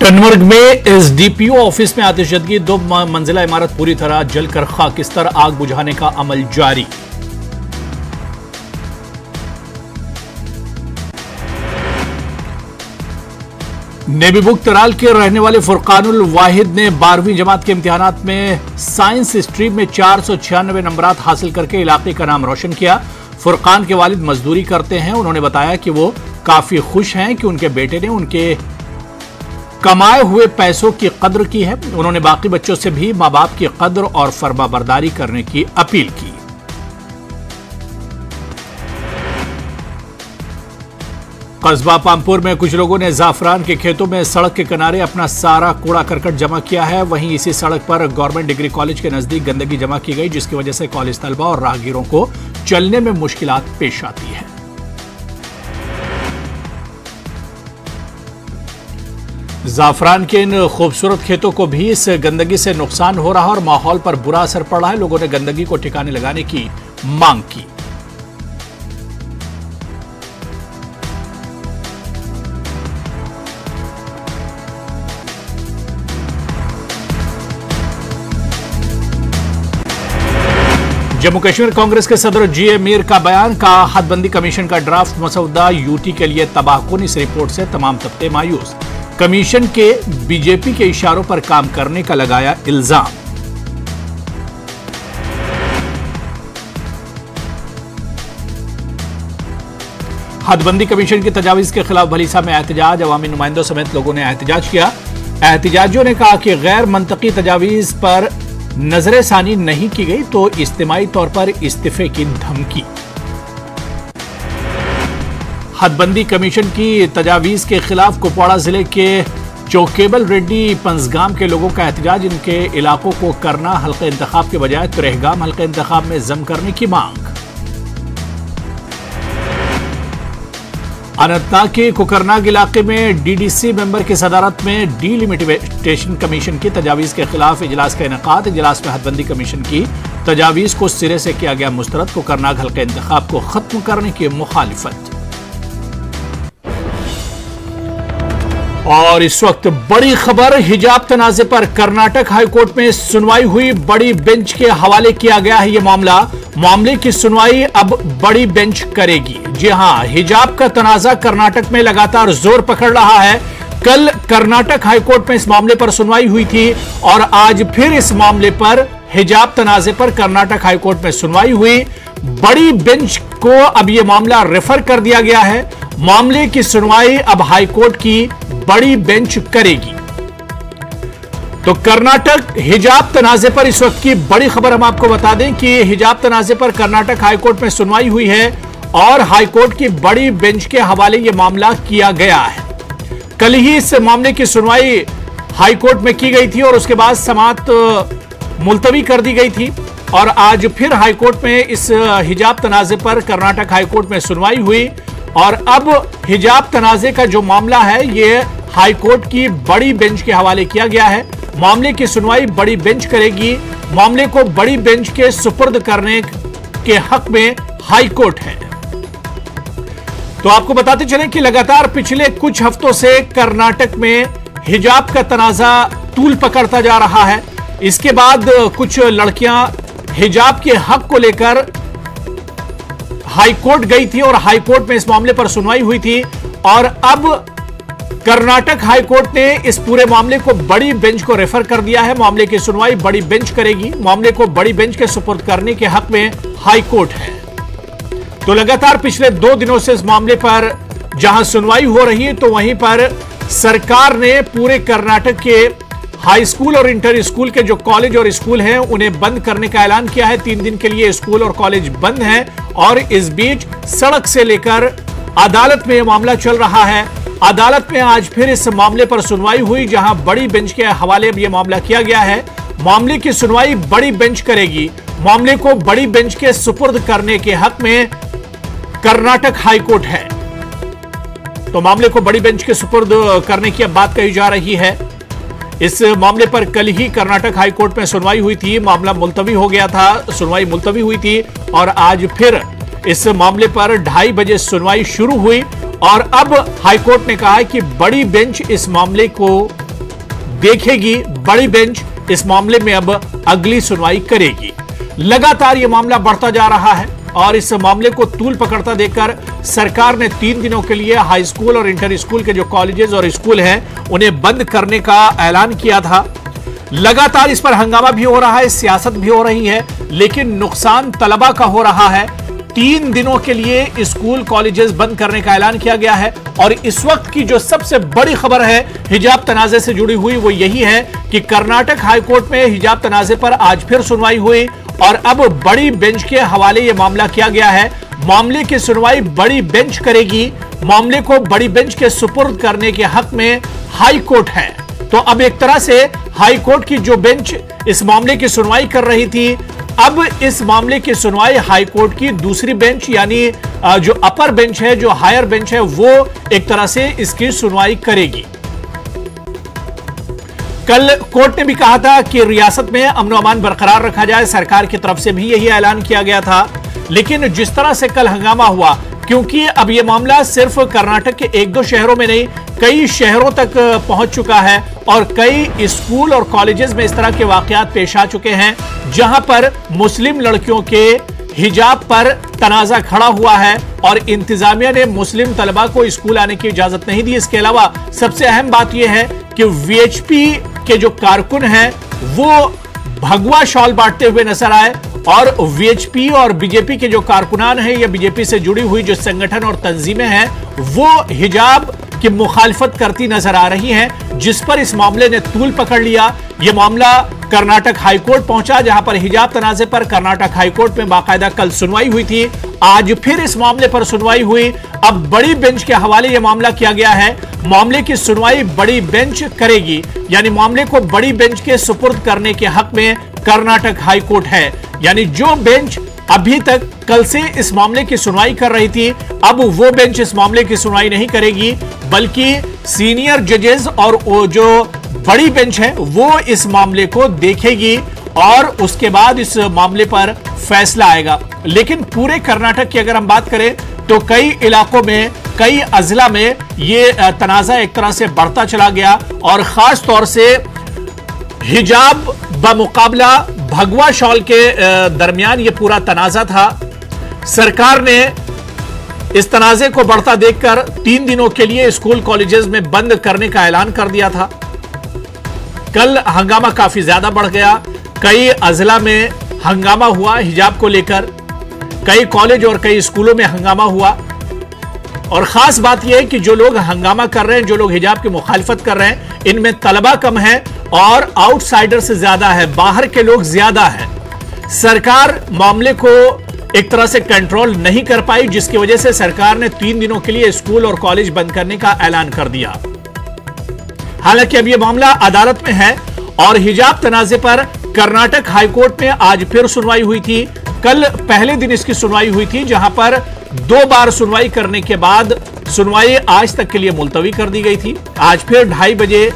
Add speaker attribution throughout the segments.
Speaker 1: टनवर्ग में SDPO office में आतिशबाजी, 2 मंजिला इमारत पूरी तरह जलकर खाकिस्तर, आग बुझाने का अमल जारी। नेवी बुक तराल के रहने वाले फुरकानुल वाहिद ने 12वीं जमात के इम्तिहानात में साइंस स्ट्रीम में 496 नंबरात हासिल करके इलाके का नाम रोशन किया। फुरकान के वालिद मजदूरी करते हैं। उन्होंने बताया कि वो काफी खुश हैं कि उनके बेटे ने उनके कमाए हुए पैसों की कद्र की है। उन्होंने बाकी बच्चों से भी मां बाप की कद्र और फर्माबरदारी करने की अपील की। कस्बा पामपुर में कुछ लोगों ने जाफरान के खेतों में सड़क के किनारे अपना सारा कूड़ा करकट जमा किया है। वहीं इसी सड़क पर गवर्नमेंट डिग्री कॉलेज के नजदीक गंदगी जमा की गई, जिसकी वजह से कॉलेज तलबा और राहगीरों को चलने में मुश्किलात पेश आती है। जाफरान के इन खूबसूरत खेतों को भी इस गंदगी से नुकसान हो रहा है और माहौल पर बुरा असर पड़ रहा है। लोगों ने गंदगी को ठिकाने लगाने की मांग की। जम्मू कश्मीर कांग्रेस के सदर जीए मीर का बयान का हदबंदी कमीशन का ड्राफ्ट मसौदा यूटी के लिए तबाहकुन। इस रिपोर्ट से तमाम तबके मायूस। कमीशन के बीजेपी के इशारों पर काम करने का लगाया इल्जाम। हदबंदी कमीशन की तजावीज के खिलाफ भलीसा में एहतजाज। अवामी नुमाइंदों समेत लोगों ने एहतजाज किया। एहतजाजियों ने कहा कि गैर मंतकी तजावीज पर नजरसानी नहीं की गई तो इज्तिमाई तौर पर इस्तीफे की धमकी। हदबंदी कमीशन की तजावीज के खिलाफ कुपवाड़ा जिले के चौकेबल रेड्डी पंजगाम के लोगों का एहतजाज। इनके इलाकों को करना हल्के इंतखाब के बजाय तुरहगाम हल्के इंतखाब में जम करने की मांग। अनंतनाग के कुकरनाग इलाके में डीडीसी मेंबर की सदारत में डीलिमिटेशन कमीशन की तजावीज के खिलाफ इजलास का इनेकाद। इजलास में हदबंदी कमीशन की तजावीज को सिरे से किया गया मुस्तरद। कुकरनाग हल्के इंतखाब को खत्म करने की मुखालिफत। और इस वक्त बड़ी खबर, हिजाब तनाजे पर कर्नाटक हाईकोर्ट में सुनवाई हुई। बड़ी बेंच के हवाले किया गया है यह मामले की सुनवाई अब बड़ी बेंच करेगी। जी हां, हिजाब का तनाजा कर्नाटक में लगातार जोर पकड़ रहा है। कल कर्नाटक हाईकोर्ट में इस मामले पर सुनवाई हुई थी और आज फिर इस मामले पर हिजाब तनाजे पर कर्नाटक हाईकोर्ट में सुनवाई हुई। बड़ी बेंच को अब यह मामला रेफर कर दिया गया है। मामले की सुनवाई अब हाईकोर्ट की बड़ी बेंच करेगी। तो कर्नाटक हिजाब तनाजे पर इस वक्त की बड़ी खबर हम आपको बता दें कि हिजाब तनाजे पर कर्नाटक हाईकोर्ट में सुनवाई हुई है और हाईकोर्ट की बड़ी बेंच के हवाले यह मामला किया गया है। कल ही इस मामले की सुनवाई हाईकोर्ट में की गई थी और उसके बाद समाअत मुलतवी कर दी गई थी और आज फिर हाईकोर्ट में इस हिजाब तनाजे पर कर्नाटक हाईकोर्ट में सुनवाई हुई और अब हिजाब तनाजे का जो मामला है यह हाईकोर्ट की बड़ी बेंच के हवाले किया गया है। मामले की सुनवाई बड़ी बेंच करेगी। मामले को बड़ी बेंच के सुपुर्द करने के हक में हाईकोर्ट है। तो आपको बताते चलें कि लगातार पिछले कुछ हफ्तों से कर्नाटक में हिजाब का तनाजा तूल पकड़ता जा रहा है। इसके बाद कुछ लड़कियां हिजाब के हक को लेकर हाईकोर्ट गई थी और हाईकोर्ट में इस मामले पर सुनवाई हुई थी और अब कर्नाटक हाईकोर्ट ने इस पूरे मामले को बड़ी बेंच को रेफर कर दिया है। मामले की सुनवाई बड़ी बेंच करेगी। मामले को बड़ी बेंच के सुपुर्द करने के हक में हाईकोर्ट है। तो लगातार पिछले 2 दिनों से इस मामले पर जहां सुनवाई हो रही है तो वहीं पर सरकार ने पूरे कर्नाटक के हाई स्कूल और इंटर स्कूल के जो कॉलेज और स्कूल हैं उन्हें बंद करने का ऐलान किया है। 3 दिन के लिए स्कूल और कॉलेज बंद हैं और इस बीच सड़क से लेकर अदालत में यह मामला चल रहा है। अदालत में आज फिर इस मामले पर सुनवाई हुई जहां बड़ी बेंच के हवाले यह मामला किया गया है। मामले की सुनवाई बड़ी बेंच करेगी। मामले को बड़ी बेंच के सुपुर्द करने के हक में कर्नाटक हाईकोर्ट है। तो मामले को बड़ी बेंच के सुपुर्द करने की अब बात कही जा रही है। इस मामले पर कल ही कर्नाटक हाईकोर्ट में सुनवाई हुई थी। मामला मुलतवी हो गया था, सुनवाई मुलतवी हुई थी और आज फिर इस मामले पर 2:30 बजे सुनवाई शुरू हुई और अब हाईकोर्ट ने कहा है कि बड़ी बेंच इस मामले को देखेगी, बड़ी बेंच इस मामले में अब अगली सुनवाई करेगी। लगातार यह मामला बढ़ता जा रहा है और इस मामले को तूल पकड़ता देखकर सरकार ने 3 दिनों के लिए हाई स्कूल और इंटर स्कूल के जो कॉलेजेस और स्कूल हैं उन्हें बंद करने का ऐलान किया था। लगातार इस पर हंगामा भी हो रहा है, सियासत भी हो रही है, लेकिन नुकसान तलबा का हो रहा है। 3 दिनों के लिए स्कूल कॉलेजेस बंद करने का ऐलान किया गया है और इस वक्त की जो सबसे बड़ी खबर है हिजाब तनाजे से जुड़ी हुई वो यही है कि कर्नाटक हाईकोर्ट में हिजाब तनाजे पर आज फिर सुनवाई हुई और अब बड़ी बेंच के हवाले यह मामला किया गया है। मामले की सुनवाई बड़ी बेंच करेगी। मामले को बड़ी बेंच के सुपुर्द करने के हक में हाई कोर्ट है। तो अब एक तरह से हाई कोर्ट की जो बेंच इस मामले की सुनवाई कर रही थी, अब इस मामले की सुनवाई हाई कोर्ट की दूसरी बेंच यानी जो अपर बेंच है, जो हायर बेंच है, वो एक तरह से इसकी सुनवाई करेगी। कल कोर्ट ने भी कहा था कि रियासत में अमन अमान बरकरार रखा जाए, सरकार की तरफ से भी यही ऐलान किया गया था। लेकिन जिस तरह से कल हंगामा हुआ, क्योंकि अब यह मामला सिर्फ कर्नाटक के 1-2 शहरों में नहीं, कई शहरों तक पहुंच चुका है और कई स्कूल और कॉलेजेस में इस तरह के वाकयात पेश आ चुके हैं जहां पर मुस्लिम लड़कियों के हिजाब पर तनाजा खड़ा हुआ है और इंतजामिया ने मुस्लिम तलबा को स्कूल आने की इजाजत नहीं दी। इसके अलावा सबसे अहम बात यह है कि वीएचपी के जो कारकुन हैं वो भगवा शॉल बांटते हुए नजर आए और वीएचपी और बीजेपी के जो कारकुनान हैं या बीजेपी से जुड़ी हुई जो संगठन और तंजीमें हैं वो हिजाब की मुखालफत करती नजर आ रही हैं, जिस पर इस मामले ने तूल पकड़ लिया। यह मामला कर्नाटक हाईकोर्ट पहुंचा जहां पर हिजाब तनाजे पर कर्नाटक हाईकोर्ट में बाकायदा कल सुनवाई हुई थी। आज फिर इस मामले पर सुनवाई हुई। अब बड़ी बेंच के हवाले यह मामला किया गया है। मामले की सुनवाई बड़ी बेंच करेगी, यानी मामले को बड़ी बेंच के सुपुर्द करने के हक में कर्नाटक हाईकोर्ट है। यानी जो बेंच अभी तक कल से इस मामले की सुनवाई कर रही थी, अब वो बेंच इस मामले की सुनवाई नहीं करेगी, बल्कि सीनियर जजेस और वो जो बड़ी बेंच है वो इस मामले को देखेगी और उसके बाद इस मामले पर फैसला आएगा। लेकिन पूरे कर्नाटक की अगर हम बात करें तो कई इलाकों में, कई अजला में ये तनाजा एक तरह से बढ़ता चला गया और खास तौर से हिजाब बमुकाबला भगवा शॉल के दरमियान ये पूरा तनाजा था। सरकार ने इस तनाजे को बढ़ता देखकर 3 दिनों के लिए स्कूल कॉलेजेस में बंद करने का ऐलान कर दिया था। कल हंगामा काफी ज्यादा बढ़ गया। कई अजला में हंगामा हुआ हिजाब को लेकर, कई कॉलेज और कई स्कूलों में हंगामा हुआ। और खास बात यह है कि जो लोग हंगामा कर रहे हैं, जो लोग हिजाब की मुखालफत कर रहे हैं, इनमें तलबा कम है और आउटसाइडर से ज्यादा है, बाहर के लोग ज्यादा है। सरकार मामले को एक तरह से कंट्रोल नहीं कर पाई, जिसकी वजह से सरकार ने 3 दिनों के लिए स्कूल और कॉलेज बंद करने का ऐलान कर दिया। हालांकि अब यह मामला अदालत में है और हिजाब तनाजे पर कर्नाटक हाईकोर्ट में आज फिर सुनवाई हुई थी। कल पहले दिन इसकी सुनवाई हुई थी, जहां पर 2 बार सुनवाई करने के बाद सुनवाई आज तक के लिए मुलतवी कर दी गई थी। आज फिर 2:30 बजे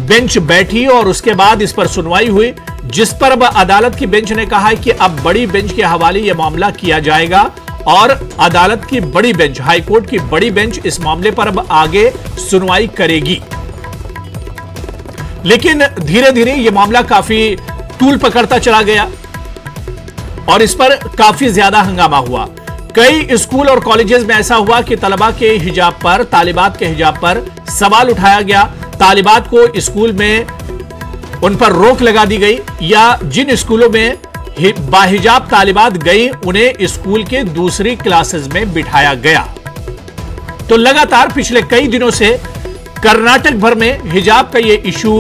Speaker 1: बेंच बैठी और उसके बाद इस पर सुनवाई हुई, जिस पर अब अदालत की बेंच ने कहा है कि अब बड़ी बेंच के हवाले यह मामला किया जाएगा और अदालत की बड़ी बेंच, हाईकोर्ट की बड़ी बेंच इस मामले पर अब आगे सुनवाई करेगी। लेकिन धीरे धीरे यह मामला काफी तूल पकड़ता चला गया और इस पर काफी ज्यादा हंगामा हुआ। कई स्कूल और कॉलेजेस में ऐसा हुआ कि तलबा के हिजाब पर, तालिबात के हिजाब पर सवाल उठाया गया। तालिबात को स्कूल में उन पर रोक लगा दी गई या जिन स्कूलों में बाहिजाब तालिबात गई उन्हें स्कूल के दूसरी क्लासेस में बिठाया गया। तो लगातार पिछले कई दिनों से कर्नाटक भर में हिजाब का यह इशू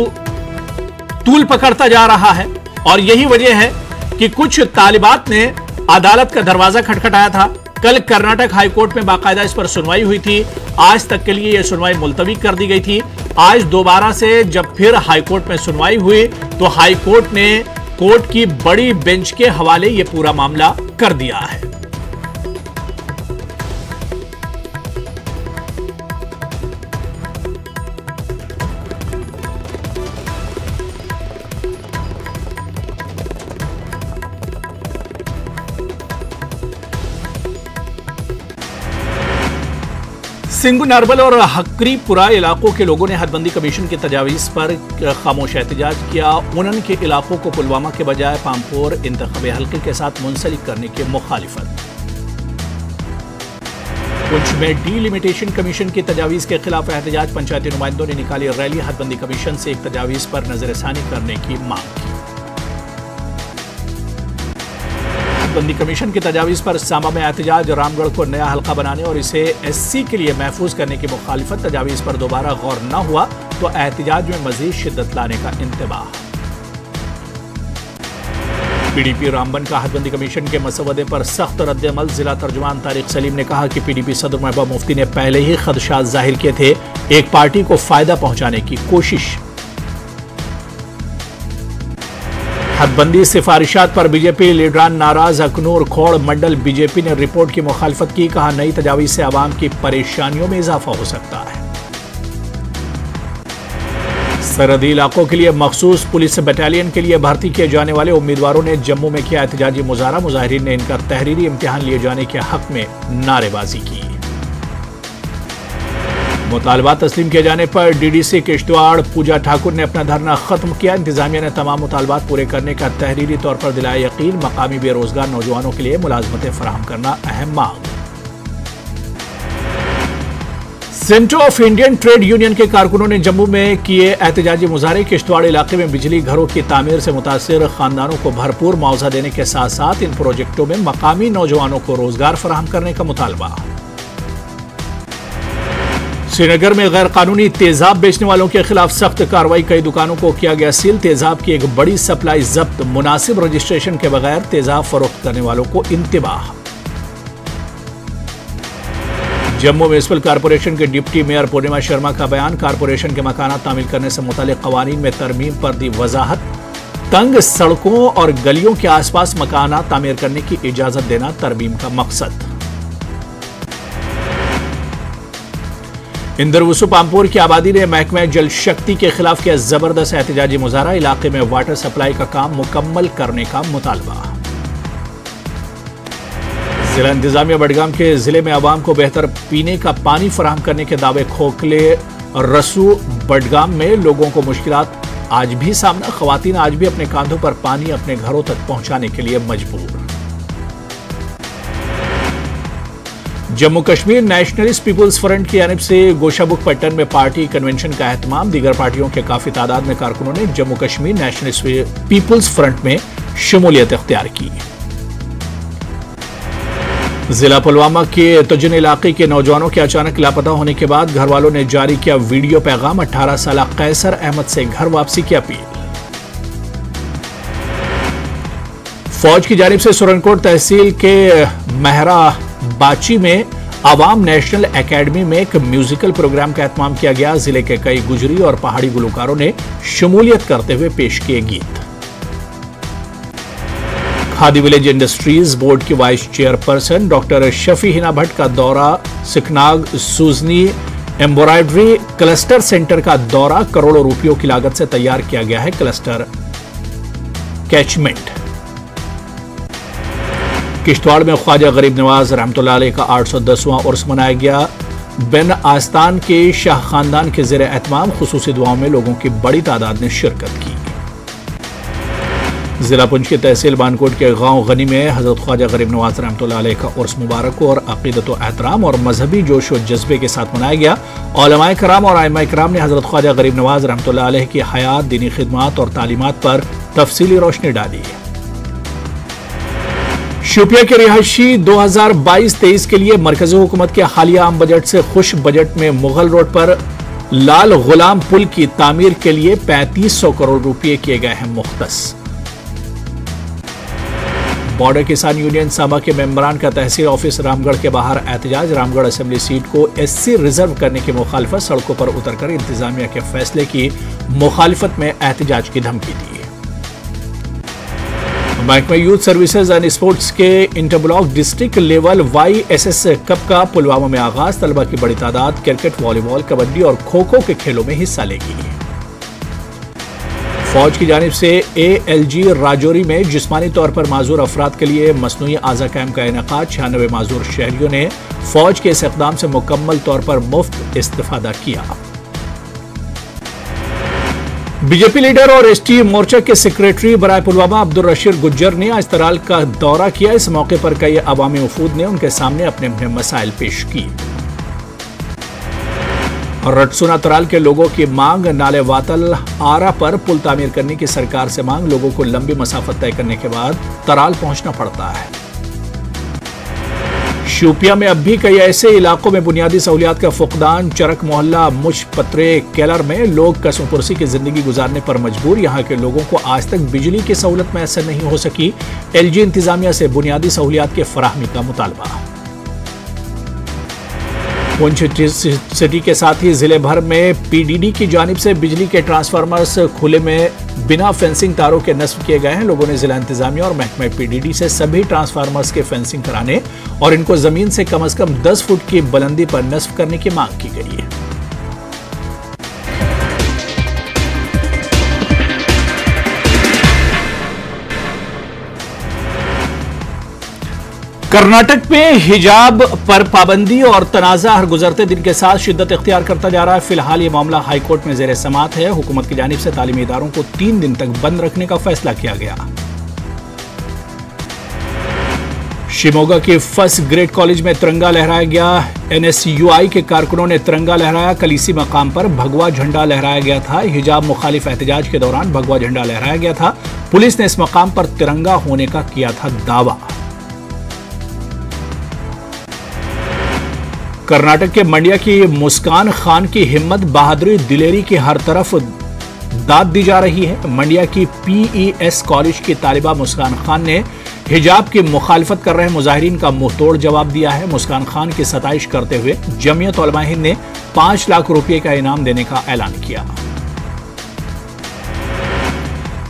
Speaker 1: तूल पकड़ता जा रहा है और यही वजह है कि कुछ तालिबात ने अदालत का दरवाजा खटखटाया था। कल कर्नाटक हाईकोर्ट में बाकायदा इस पर सुनवाई हुई थी। आज तक के लिए यह सुनवाई मुलतवी कर दी गई थी। आज दोबारा से जब फिर हाईकोर्ट में सुनवाई हुई तो हाईकोर्ट ने कोर्ट की बड़ी बेंच के हवाले यह पूरा मामला कर दिया है। सिंगु नारबल और हकरीपुरा इलाकों के लोगों ने हदबंदी कमीशन की तजावीज़ पर खामोश एहतजाज किया। उन्हन के इलाकों को पुलवामा के बजाय पामपोर इंतखाबी हल्के के साथ मुंसलिक करने की मुखालिफत। पुंछ में डीलिमिटेशन कमीशन की तजावीज़ के खिलाफ एहतजाज, पंचायती नुमाइंदों ने निकाली रैली, हदबंदी कमीशन से एक तजावीज़ पर नजरसानी करने की मांग की। हदबंदी कमीशन की तजावीज़ पर सांबा में एहतजाज, रामगढ़ को नया हल्का बनाने और इसे एससी के लिए महफूज करने की मुखालिफत। तजावीज़ पर दोबारा गौर न हुआ तो एहतजाज में मजीद शिद्दत लाने का इंतबाह। पीडीपी रामबन का हदबंदी कमीशन के मसवदे पर सख्त रद्द-ए-अमल। जिला तर्जुमान तारिक सलीम ने कहा कि पीडीपी सदर महबूबा मुफ्ती ने पहले ही खदशात जाहिर किए थे, एक पार्टी को फायदा पहुंचाने की कोशिश। हदबंदी सिफारिशात पर बीजेपी लीडरान नाराज, अखनूर खोड़ मंडल बीजेपी ने रिपोर्ट की मुखालफत की, कहा नई तजावीज़ से आवाम की परेशानियों में इजाफा हो सकता है। सरहदी इलाकों के लिए मखसूस पुलिस बटालियन के लिए भर्ती किए जाने वाले उम्मीदवारों ने जम्मू में किया एहतजाजी मुजाहरा। मुजाहिरीन ने इनका तहरीरी इम्तिहान लिए जाने के हक में नारेबाजी की। मुतालबा तस्लीम किए जाने पर डीडीसी किश्तवाड़ पूजा ठाकुर ने अपना धरना खत्म किया। इंतजामिया ने तमाम मुतालबात पूरे करने का तहरीरी तौर पर दिलाया यकीन। मकामी बेरोजगार नौजवानों के लिए मुलाजमतें फराहम करना अहम मांग। Centre of Indian trade union के कारकुनों ने जम्मू में किए एहतजाजी मुजाहरे। किश्तवाड़ इलाके में बिजली घरों की तामीर से मुतासिर खानदानों को भरपूर मुआवजा देने के साथ साथ इन प्रोजेक्टों में मकामी नौजवानों को रोजगार फराहम करने का मुतालबा। श्रीनगर में गैर कानूनी तेजाब बेचने वालों के खिलाफ सख्त कार्रवाई, कई दुकानों को किया गया सील। तेजाब की एक बड़ी सप्लाई जब्त, मुनासिब रजिस्ट्रेशन के बगैर तेजाब फरोख्त करने वालों को इंतबाह। जम्मू म्युनिसिपल कॉरपोरेशन के डिप्टी मेयर पूर्णिमा शर्मा का बयान, कॉरपोरेशन के मकाना तामील करने से मुतालिक कवानीन में तरमीम पर दी वजाहत। तंग सड़कों और गलियों के आसपास मकाना तामीर करने की इजाजत देना तरमीम का मकसद। इंदरवसु पामपुर की आबादी ने महकमा जल शक्ति के खिलाफ किया जबरदस्त एहतजाजी मुजाहरा। इलाके में वाटर सप्लाई का काम मुकम्मल करने का मुतालबा। जिला इंतजामिया बडगाम के जिले में आवाम को बेहतर पीने का पानी फराहम करने के दावे। खोखले रसू बडगाम में लोगों को मुश्किलात आज भी सामना, खवातीन आज भी अपने कांधों पर पानी अपने घरों तक पहुंचाने के लिए मजबूर। Jammu Kashmir nationalist people's front की जानिब से गोशाबुक पट्टन में पार्टी कन्वेंशन का एहतमाम। दीगर पार्टियों के काफी तादाद में कारकुनों ने Jammu Kashmir nationalist people's front में शमूलियत इख्तियार की। जिला पुलवामा के तजुन इलाके के नौजवानों के अचानक लापता होने के बाद घर वालों ने जारी किया वीडियो पैगाम। 18 साल कैसर अहमद से घर वापसी की अपील। फौज की जानिब से सुरनकोट तहसील के महरा बाची में आवाम नेशनल एकेडमी में एक म्यूजिकल प्रोग्राम का एहतमाम किया गया। जिले के कई गुजरी और पहाड़ी गुलकारों ने शमूलियत करते हुए पेश किए गीत। खादी विलेज इंडस्ट्रीज बोर्ड की vice chairperson doctor Shafi Hina Bhatt का दौरा। सिकनाग सूजनी एम्ब्रॉयडरी क्लस्टर सेंटर का दौरा। करोड़ों रुपयों की लागत से तैयार किया गया है क्लस्टर कैचमेंट। किश्तवाड़ में ख्वाजा गरीब नवाज रहमतुल्लाह अलैह का 810वां उर्स मनाया गया। बिन आस्तान के शाह खानदान के ज़ेर एहतमाम खुसूसी दुआओं में लोगों की बड़ी तादाद ने शिरकत की। जिला पुंछ के तहसील बानकोट के गांव गनी में हजरत ख्वाजा गरीब नवाज रहमतुल्लाह अलैह का उर्स मुबारक और अकीदत व एहतराम और मजहबी जोश व जज्बे के साथ मनाया गया। उलमाए कराम और आइम्मा कराम ने हजरत ख्वाजा गरीब नवाज रहमतुल्लाह अलैह की हयात, दीनी खिदमात और तालीमात पर तफसीली रोशनी डाली। शोपिया के रिहायशी 2022-23 के लिए मरकजी हुकूमत के हालिया आम बजट से खुश। बजट में मुगल रोड पर लाल गुलाम पुल की तामीर के लिए 3500 करोड़ रुपए किए गए हैं मुख्तस। बॉर्डर किसान यूनियन सांबा के मेंबरान का तहसील ऑफिस रामगढ़ के बाहर एहतजाज। रामगढ़ असेंबली सीट को एससी रिजर्व करने की मुखालफत, सड़कों पर उतरकर इंतजामिया के फैसले की मुखालफत में एहतजाज की धमकी दी। महकमा यूथ सर्विसेज एंड स्पोर्ट्स के इंटरब्लॉक डिस्ट्रिक्ट लेवल YSS कप का पुलवामा में आगाज। तलबा की बड़ी तादाद क्रिकेट, वॉलीबॉल, कबड्डी और खो खो के खेलों में हिस्सा लेगी। फौज की जानिब से ALG राजौरी में जिस्मानी तौर पर माजूर अफराद के लिए मसनूई आज़ा कैंप का इनेकाद। 96 माजूर शहरियों ने फौज के इस इक़दाम से मुकम्मल तौर पर मुफ्त इस्तिफादा किया। बीजेपी लीडर और ST मोर्चा के सेक्रेटरी बराए पुलवामा अब्दुल रशीद गुज्जर ने आज तराल का दौरा किया। इस मौके पर कई अवामी वफूद ने उनके सामने अपने अपने मसाइल पेश किए। रटसुना तराल के लोगों की मांग, नाले वातल आरा पर पुल तामीर करने की सरकार से मांग। लोगों को लंबी मसाफत तय करने के बाद तराल पहुंचना पड़ता है। शोपियां में अब भी कई ऐसे इलाकों में बुनियादी सहूलियात का फुकदान। चरक मोहल्ला मुशपत्रे केलर में लोग कसमपुरसी की जिंदगी गुजारने पर मजबूर। यहां के लोगों को आज तक बिजली की सहूलत मैसर नहीं हो सकी। LG इंतजामिया से बुनियादी सहूलियात के फराहमी का मुतालबा। पुंछ सिटी के साथ ही जिले भर में PDD की जानिब से बिजली के ट्रांसफार्मर्स खुले में बिना फेंसिंग तारों के नस्ब किए गए हैं। लोगों ने जिला इंतजामिया और महकमे PDD से सभी ट्रांसफार्मर्स के फेंसिंग कराने और इनको जमीन से कम 10 फुट की बुलंदी पर नस्ब करने की मांग की गई है। कर्नाटक में हिजाब पर पाबंदी और तनाज़ा हर गुजरते दिन के साथ शिद्दत इख्तियार करता जा रहा है। फिलहाल ये मामला हाईकोर्ट में ज़ेर समाअत है। हुकूमत की जानिब से तालीमी इदारों को 3 दिन तक बंद रखने का फैसला किया गया। शिमोगा के फर्स्ट ग्रेड कॉलेज में तिरंगा लहराया गया। NSUI के कारकुनों ने तिरंगा लहराया। कल इसी मकाम पर भगवा झंडा लहराया गया था। हिजाब मुखालिफ एहतजाज के दौरान भगवा झंडा लहराया गया था। पुलिस ने इस मकाम पर तिरंगा होने का किया था दावा। कर्नाटक के मंडिया की मुस्कान खान की हिम्मत, बहादुरी, दिलेरी की हर तरफ दाद दी जा रही है। मंडिया की PES कॉलेज की तालिबा मुस्कान खान ने हिजाब की मुखालफत कर रहे मुजाहिरीन का मुंहतोड़ जवाब दिया है। मुस्कान खान की सताइश करते हुए जमीयत उलमा हिंद ने 5 लाख रुपए का इनाम देने का ऐलान किया।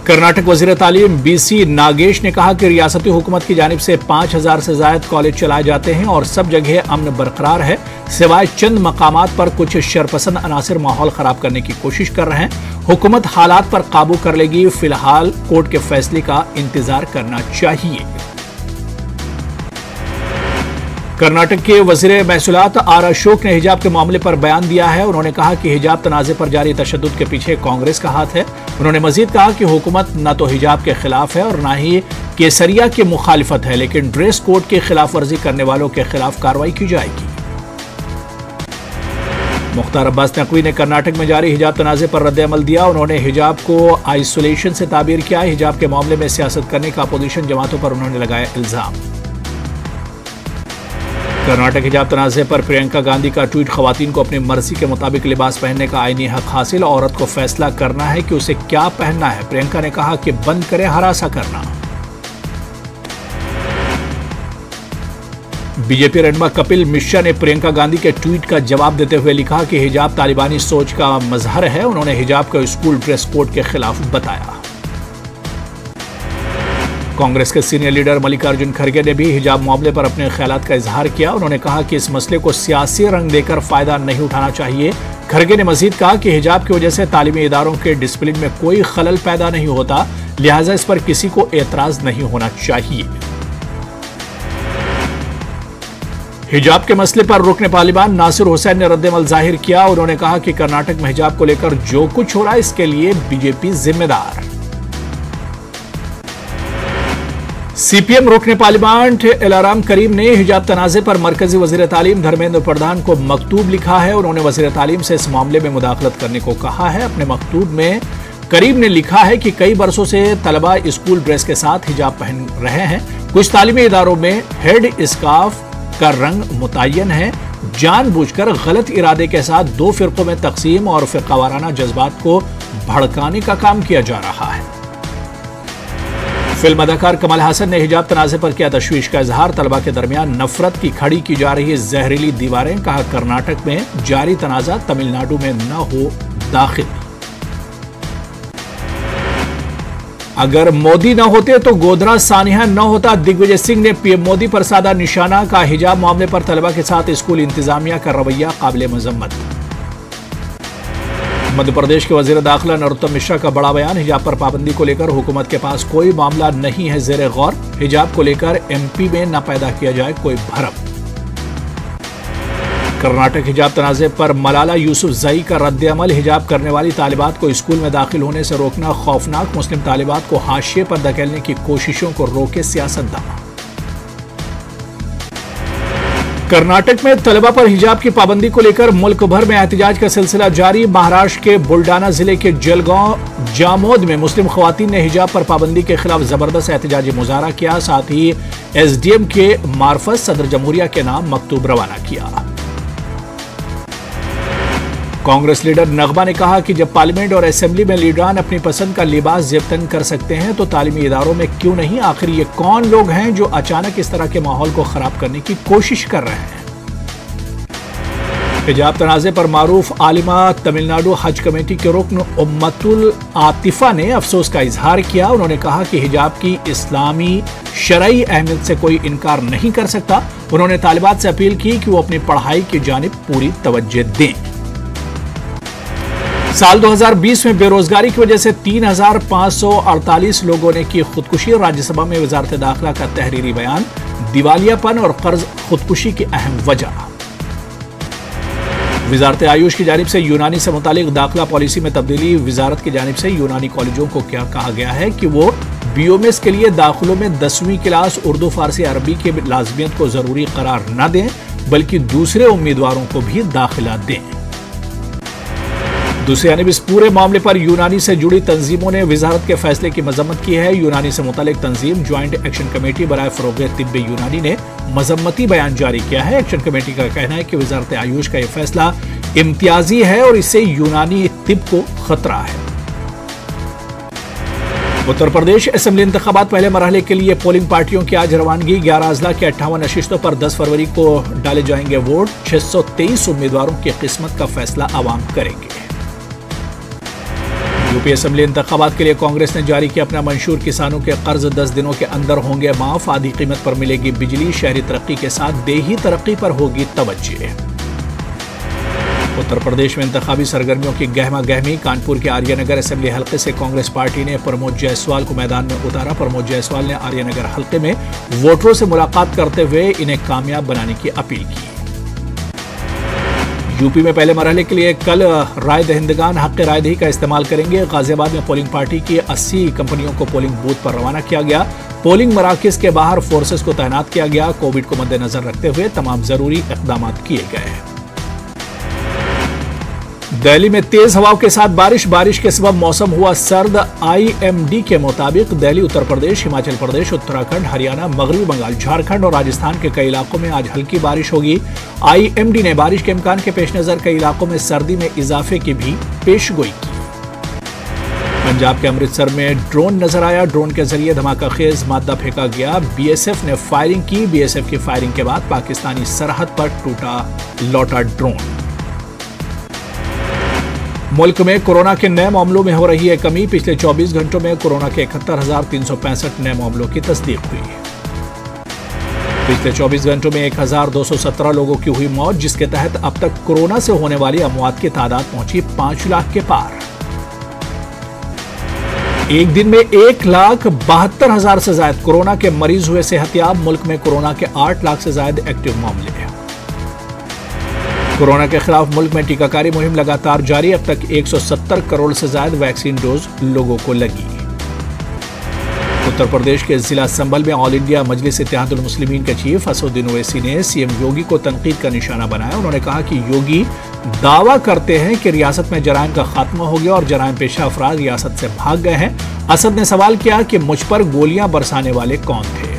Speaker 1: कर्नाटक वजीर तालीम BC नागेश ने कहा कि रियासती हुकूमत की जानिब से 5000 से ज्यादा कॉलेज चलाए जाते हैं और सब जगह अमन बरकरार है, सिवाय चंद मकामात पर कुछ शरपसंद अनासिर माहौल खराब करने की कोशिश कर रहे हैं। हुकूमत हालात पर काबू कर लेगी। फिलहाल कोर्ट के फैसले का इंतजार करना चाहिए। कर्नाटक के वजीर महसूलात R अशोक ने हिजाब के मामले पर बयान दिया है। उन्होंने कहा कि हिजाब तनाज़े पर जारी तशद्दुद के पीछे कांग्रेस का हाथ है। उन्होंने मजीद कहा कि हुकूमत न तो हिजाब के खिलाफ है और न ही केसरिया की मुखालिफत है, लेकिन ड्रेस कोड की खिलाफ वर्जी करने वालों के खिलाफ कार्रवाई की जाएगी। मुख्तार अब्बास नकवी ने कर्नाटक में जारी हिजाब तनाज़े पर रद्द-ए-अमल दिया। उन्होंने हिजाब को आइसोलेशन से ताबीर किया। हिजाब के मामले में सियासत करने का अपोजिशन जमातों पर उन्होंने लगाया इल्जाम। कर्नाटक हिजाब तनाज़े पर प्रियंका गांधी का ट्वीट, खवातीन को अपनी मर्जी के मुताबिक लिबास पहनने का आईनी हक हासिल, औरत को फैसला करना है कि उसे क्या पहनना है। प्रियंका ने कहा कि बंद करे हरासा करना। बीजेपी रहनुमा कपिल मिश्रा ने प्रियंका गांधी के ट्वीट का जवाब देते हुए लिखा कि हिजाब तालिबानी सोच का मजहर है। उन्होंने हिजाब को स्कूल ड्रेस कोड के खिलाफ बताया। कांग्रेस के सीनियर लीडर मल्लिकार्जुन खड़गे ने भी हिजाब मामले पर अपने ख्यालात का इजहार किया। उन्होंने कहा कि इस मसले को सियासी रंग देकर फायदा नहीं उठाना चाहिए। खड़गे ने मजीद कहा कि हिजाब की वजह से तालीमी इदारों के डिसिप्लिन में कोई खलल पैदा नहीं होता, लिहाजा इस पर किसी को एतराज नहीं होना चाहिए। हिजाब के मसले पर रुकन पार्लिमान नासिर हुसैन ने रद्द-ए-अमल जाहिर किया। उन्होंने कहा कि कर्नाटक में हिजाब को लेकर जो कुछ हो रहा है इसके लिए बीजेपी जिम्मेदार। CPM रुकन पार्लिमान एलाराम करीम ने हिजाब तनाज़े पर मरकजी वजीर तालीम धर्मेंद्र प्रधान को मकतूब लिखा है। उन्होंने वजीर तालीम से इस मामले में मुदाखलत करने को कहा है। अपने मकतूब में करीम ने लिखा है कि कई बरसों से तलबा स्कूल ड्रेस के साथ हिजाब पहन रहे हैं। कुछ तालीमी इदारों में हेड स्कार्फ का रंग मुतय्यन है। जानबूझकर गलत इरादे के साथ 2 फिरकों में तकसीम और फिरकावाराना जज्बात को भड़काने का काम किया जा रहा है। फिल्म अदाकार कमल हासन ने हिजाब तनाज़े पर किया तशवीश का इजहार। तलबा के दरमियान नफरत की खड़ी की जा रही है जहरीली दीवारें। कहा कर्नाटक में जारी तनाज़ा तमिलनाडु में न हो दाखिल। अगर मोदी न होते तो गोधरा सानिया न होता। दिग्विजय सिंह ने PM मोदी पर साधा निशाना। का हिजाब मामले पर तलबा के साथ स्कूल इंतजामिया का रवैया काबिल मजम्मत। मध्य प्रदेश के वजीर दाखिला नरोत्तम मिश्रा का बड़ा बयान। हिजाब पर पाबंदी को लेकर हुकूमत के पास कोई मामला नहीं है ज़ेरे गौर। हिजाब को लेकर एमपी में न पैदा किया जाए कोई भ्रम। कर्नाटक हिजाब तनाज़े पर मलाला यूसुफजई का रद्द-ए-अमल। हिजाब करने वाली तालिबात को स्कूल में दाखिल होने से रोकना खौफनाक। मुस्लिम तालिबात को हाशिए पर धकेलने की कोशिशों को रोके सियासतदान। कर्नाटक में तलबा पर हिजाब की पाबंदी को लेकर मुल्क भर में एहतजाज का सिलसिला जारी। महाराष्ट्र के बुल्डाना जिले के जलगांव जामोद में मुस्लिम खवातीन ने हिजाब पर पाबंदी के खिलाफ जबरदस्त एहतजाजी मुजाहरा किया। साथ ही एसडीएम के मार्फत सदर जमहूरिया के नाम मकतूब रवाना किया। कांग्रेस लीडर नगमा ने कहा कि जब पार्लियामेंट और असेंबली में लीडरान अपनी पसंद का लिबास जेबतन कर सकते हैं तो तालीमी इदारों में क्यों नहीं। आखिर ये कौन लोग हैं जो अचानक इस तरह के माहौल को खराब करने की कोशिश कर रहे हैं। हिजाब तनाज़े पर मारूफ आलिमा तमिलनाडु हज कमेटी के रुकन उम्मतुल आतिफा ने अफसोस का इजहार किया। उन्होंने कहा कि हिजाब की इस्लामी शरई अहमियत से कोई इनकार नहीं कर सकता। उन्होंने तालिबात से अपील की कि वो अपनी पढ़ाई की जानिब पूरी तवज्जो दें। साल 2020 में बेरोजगारी की वजह से 3,548 लोगों ने की खुदकुशी। राज्यसभा में वजारत दाखिला का तहरीरी बयान। दिवालियापन और कर्ज खुदकुशी की अहम वजह। वजारत आयुष की जानिब से यूनानी से मुतालिक दाखिला पॉलिसी में तब्दीली। वजारत की जानिब से यूनानी कॉलेजों को क्या कहा गया है कि वो बीओएमएस के लिए दाखिलों में 10वीं क्लास उर्दू फारसी अरबी की लाजमियत को जरूरी करार न दें बल्कि दूसरे उम्मीदवारों को भी दाखिला दें। दूसरी जानिब इस पूरे मामले पर यूनानी से जुड़ी तंजीमों ने वजारत के फैसले की मजम्मत की है। यूनानी से मुतालिक तंजीम ज्वाइंट एक्शन कमेटी बराए फरोग तिब्बे यूनानी ने मजम्मती बयान जारी किया है। एक्शन कमेटी का कहना है कि वजारत आयुष का यह फैसला इम्तियाजी है और इससे यूनानी तिब को खतरा है। उत्तर प्रदेश असेंबली इंतखाबात पहले मरहले के लिए पोलिंग पार्टियों की आज रवानगी। 11 अजला के 58 नशिस्तों पर 10 फरवरी को डाले जाएंगे वोट। 623 उम्मीदवारों की किस्मत का फैसला आवाम करेंगे। यूपी असेंबली इंतखाबात के लिए कांग्रेस ने जारी किया अपना मंशूर। किसानों के कर्ज 10 दिनों के अंदर होंगे माफ। आधी कीमत पर मिलेगी बिजली। शहरी तरक्की के साथ देही तरक्की पर होगी तवज्जो। उत्तर प्रदेश में इंतखाबी सरगर्मियों की गहमा गहमी। कानपुर के आर्यनगर असेंबली हल्के से कांग्रेस पार्टी ने प्रमोद जायसवाल को मैदान में उतारा। प्रमोद जायसवाल ने आर्यनगर हल्के में वोटरों से मुलाकात करते हुए इन्हें कामयाब बनाने की अपील की। यूपी में पहले मरहले के लिए कल राय दहिंदगान हक रायदही का इस्तेमाल करेंगे। गाजियाबाद में पोलिंग पार्टी की 80 कंपनियों को पोलिंग बूथ पर रवाना किया गया। पोलिंग मराकज के बाहर फोर्सेस को तैनात किया गया। कोविड को मद्देनजर रखते हुए तमाम जरूरी इकदाम किए गए। दिल्ली में तेज हवाओं के साथ बारिश के सबब मौसम हुआ सर्द। आईएमडी के मुताबिक दिल्ली, उत्तर प्रदेश, हिमाचल प्रदेश, उत्तराखंड, हरियाणा, मगरबी बंगाल, झारखंड और राजस्थान के कई इलाकों में आज हल्की बारिश होगी। आईएमडी ने बारिश के इम्कान के पेश नजर कई इलाकों में सर्दी में इजाफे की भी पेशगोई की। पंजाब के अमृतसर में ड्रोन नजर आया। ड्रोन के जरिए धमाकाखेज मादा फेंका गया। बीएसएफ ने फायरिंग की। बीएसएफ की फायरिंग के बाद पाकिस्तानी सरहद पर लौटा ड्रोन। मुल्क में कोरोना के नए मामलों में हो रही है कमी। पिछले 24 घंटों में कोरोना के 71,365 नए मामलों की तस्दीक हुई। पिछले 24 घंटों में 1,217 लोगों की हुई मौत, जिसके तहत अब तक कोरोना से होने वाली अमवात की तादाद पहुंची 5 लाख के पार। एक दिन में 1,72,000 से ज्यादा कोरोना के मरीज हुए सेहतियाब। मुल्क में कोरोना के 8 लाख से ज्यादा एक्टिव मामले हैं। कोरोना के खिलाफ मुल्क में टीकाकारी मुहिम लगातार जारी। अब तक 170 करोड़ से ज्यादा वैक्सीन डोज लोगों को लगी। उत्तर प्रदेश के जिला संभल में ऑल इंडिया मजलिस इत्तेहादुल मुस्लिमीन के चीफ असदुद्दीन ओवैसी ने सीएम योगी को तनकीद का निशाना बनाया। उन्होंने कहा कि योगी दावा करते हैं कि रियासत में जराइम का खात्मा हो गया और जराइम पेशा अफराद रियासत से भाग गए हैं। असद ने सवाल किया कि मुझ पर गोलियां बरसाने वाले कौन थे।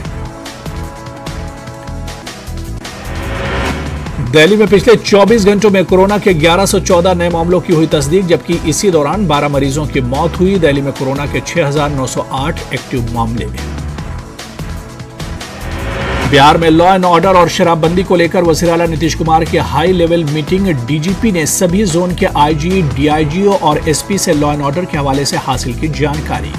Speaker 1: दिल्ली में पिछले 24 घंटों में कोरोना के 1114 नए मामलों की हुई तस्दीक, जबकि इसी दौरान 12 मरीजों की मौत हुई। दिल्ली में कोरोना के 6,908 एक्टिव मामले। बिहार में लॉ एंड ऑर्डर और शराबबंदी को लेकर वज़ीर आला नीतीश कुमार की हाई लेवल मीटिंग। डीजीपी ने सभी जोन के आईजी, डीआईजीओ और एसपी से लॉ एंड ऑर्डर के हवाले से हासिल की जानकारी।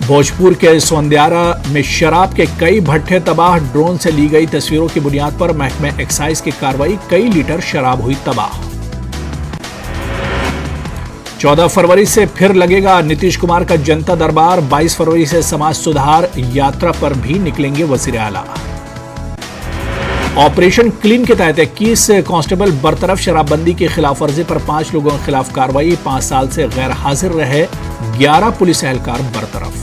Speaker 1: भोजपुर के सोंदियारा में शराब के कई भट्ठे तबाह। ड्रोन से ली गई तस्वीरों की बुनियाद पर महकमे एक्साइज की कार्रवाई। कई लीटर शराब हुई तबाह। 14 फरवरी से फिर लगेगा नीतीश कुमार का जनता दरबार। 22 फरवरी से समाज सुधार यात्रा पर भी निकलेंगे वजीर आला। ऑपरेशन क्लीन के तहत 21 कांस्टेबल बरतरफ। शराबबंदी की खिलाफवर्जी पर 5 लोगों के खिलाफ कार्रवाई। 5 साल से गैर हाजिर रहे 11 पुलिस एहलकार बरतरफ।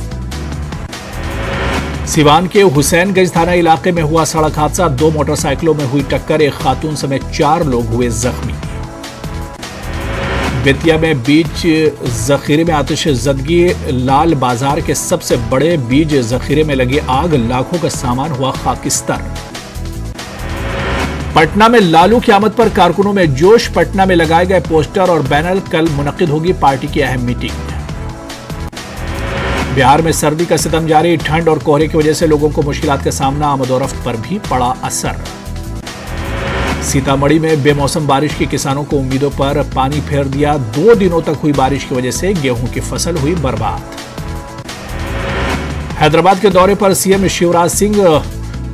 Speaker 1: सिवान के हुसैनगंज थाना इलाके में हुआ सड़क हादसा। 2 मोटरसाइकिलों में हुई टक्कर। एक खातून समेत 4 लोग हुए जख्मी। बेतिया में बीज जखीरे में आतिश जदगी। लाल बाजार के सबसे बड़े बीज जखीरे में लगी आग। लाखों का सामान हुआ खाकिस्तान। पटना में लालू की आमद पर कारकुनों में जोश। पटना में लगाए गए पोस्टर और बैनर। कल मुनक्किद होगी पार्टी की अहम मीटिंग। बिहार में सर्दी का सितम जारी। ठंड और कोहरे की वजह से लोगों को मुश्किलात का सामना। आमद और रफ्त पर भी पड़ा असर। सीतामढ़ी में बेमौसम बारिश की किसानों को उम्मीदों पर पानी फेर दिया। 2 दिनों तक हुई बारिश की वजह से गेहूं की फसल हुई बर्बाद। हैदराबाद के दौरे पर सीएम शिवराज सिंह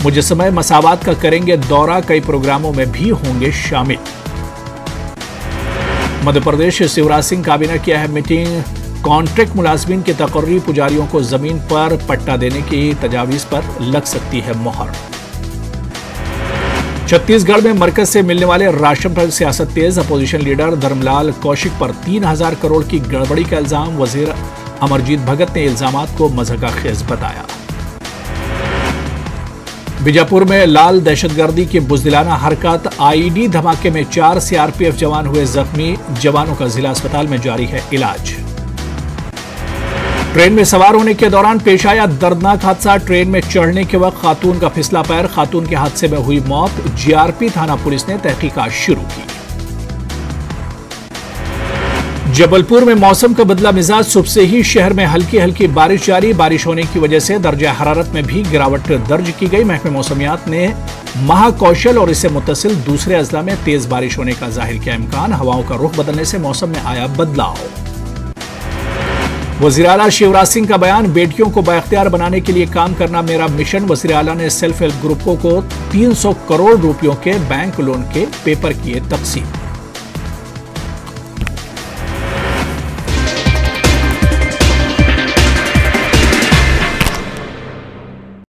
Speaker 1: मुजस्समे मसावात का करेंगे दौरा। कई प्रोग्रामों में भी होंगे शामिल। मध्य प्रदेश शिवराज सिंह काबीना की अहम मीटिंग। कॉन्ट्रैक्ट मुलाजमीन के तकर्री। पुजारियों को जमीन पर पट्टा देने की तजावीज पर लग सकती है मोहर। छत्तीसगढ़ में मरकज से मिलने वाले राशन पर सियासत तेज। अपोजिशन लीडर धर्मलाल कौशिक पर 3000 करोड़ की गड़बड़ी का इल्जाम। वजीर अमरजीत भगत ने इल्जामात को मज़ाक़खेज़ बताया। बीजापुर में लाल दहशतगर्दी की बुज़दिलाना हरकत। आईईडी धमाके में 4 सीआरपीएफ जवान हुए जख्मी। जवानों का जिला अस्पताल में जारी है इलाज। ट्रेन में सवार होने के दौरान पेश आया दर्दनाक हादसा। ट्रेन में चढ़ने के वक्त खातून का फिसला पैर। खातून के हादसे में हुई मौत। जीआरपी थाना पुलिस ने तहकीकात शुरू की। जबलपुर में मौसम का बदला मिजाज। सुबह से ही शहर में हल्की हल्की बारिश जारी। बारिश होने की वजह से दर्जा हरारत में भी गिरावट दर्ज की गई। महकमे मौसमियात ने महाकौशल और इससे मुत्तसिल दूसरे अजला में तेज बारिश होने का जाहिर किया इम्कान। हवाओं का रुख बदलने से मौसम में आया बदलाव। वज़ीर आला शिवराज सिंह का बयान। बेटियों को बाइख्तियार बनाने के लिए काम करना मेरा मिशन। वज़ीर आला ने सेल्फ हेल्प ग्रुपों को 300 करोड़ रुपयों के बैंक लोन के पेपर किए तक़सीम।